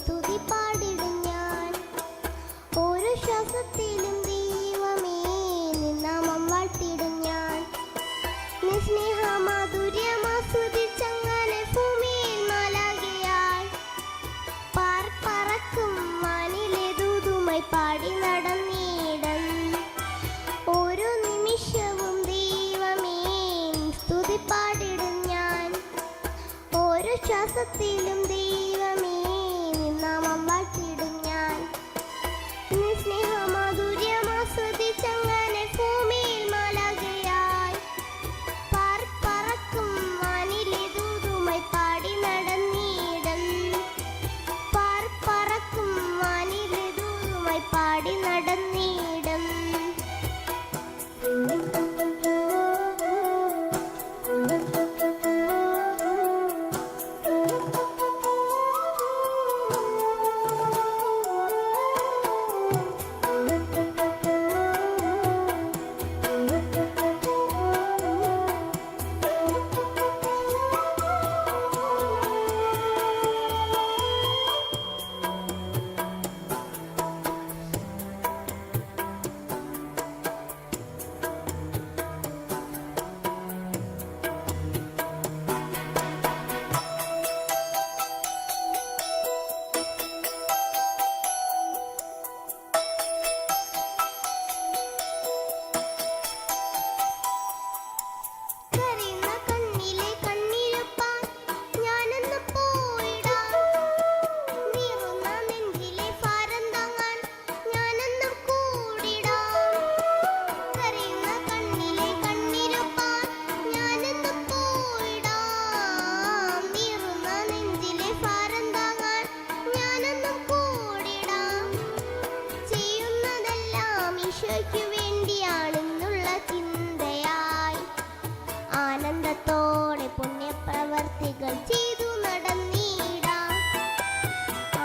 സ്തുതി പാടിടും ഞാൻ. ഓരോ ശ്വാസത്തിലും ദൈവമേ നിൻ നാമം വാഴ്ത്തിടും ഞാൻ. നിൻ സ്നേഹമാധുര്യം ആസ്വദിച്ചങ്ങനെ ഭൂമിയിൽ മാലാഖയായി പറക്കും വാനിലെ ദൂതുമായി പാടി നടന്നിടം. ഓരോ നിമിഷവും ദൈവമേ സ്തുതി പാടിടും ഞാൻ. ഓരോ ശ്വാസത്തിലും ദൈവമേ നിൻ നാമം വാഴ്ത്തിടും ഞാൻ. നിൻ സ്നേഹമാധുര്യം ആസ്വദിച്ചങ്ങനെ ഭൂമിയിൽ മാലാഖയായി പറക്കും വാനിലെ ദൂതുമായി പാടി നടന്നിടം. പറക്കും വാനിലെ ദൂതുമായി പാടി നടന്നിടം. വേണ്ടിയാണെന്നുള്ള ചിന്തയായി ആനന്ദത്തോടെ പുണ്യപ്രവർത്തികൾ ചെയ്തു നടന്നിടാം.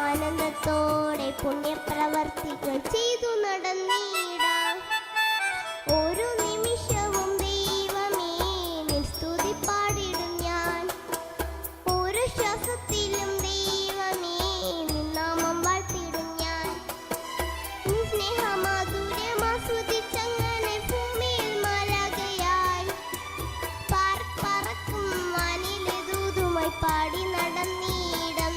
ആനന്ദത്തോടെ പുണ്യപ്രവർത്തികൾ ചെയ്തു നടന്നിടാം. ഓരോ നിമിഷവും ദൈവമേ നിൻ സ്തുതി പാടിടും ഞാൻ. ഓരോ ശ്വാസത്തിലും ദൈവമേ നിൻ നാമം വാഴ്ത്തിടും ഞാൻ. നിൻ സ്നേഹമാധുര്യം ആസ്വദിച്ചങ്ങനെ ഭൂമിയിൽ മാലാഖയായി പറക്കും വാനിലെ ദൂതുമായി പാടി നടന്നിടം.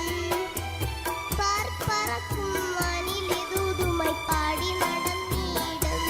പറക്കും വാനിലെ ദൂതുമായി പാടി നടന്നിടം.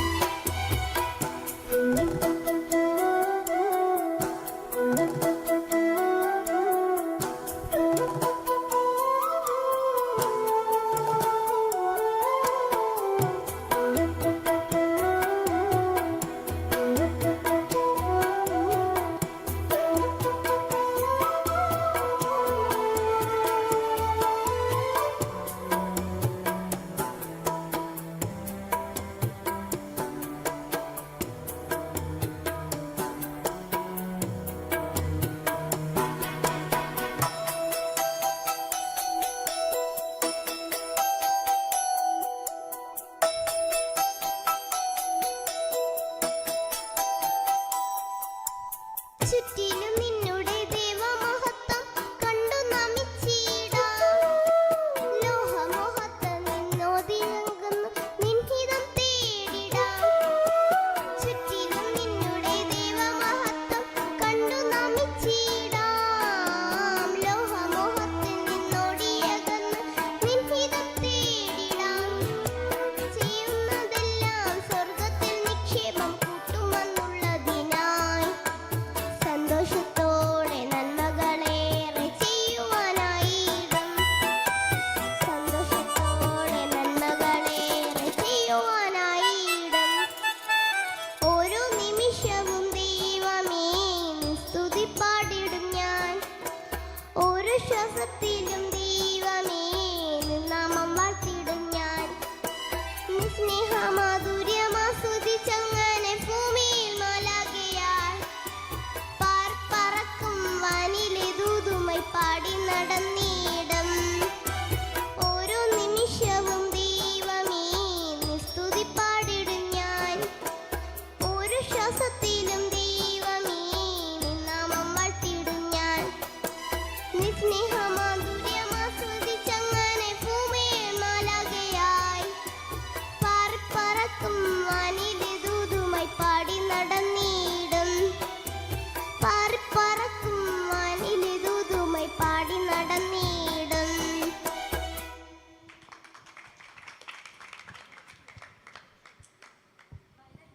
ചുറ്റി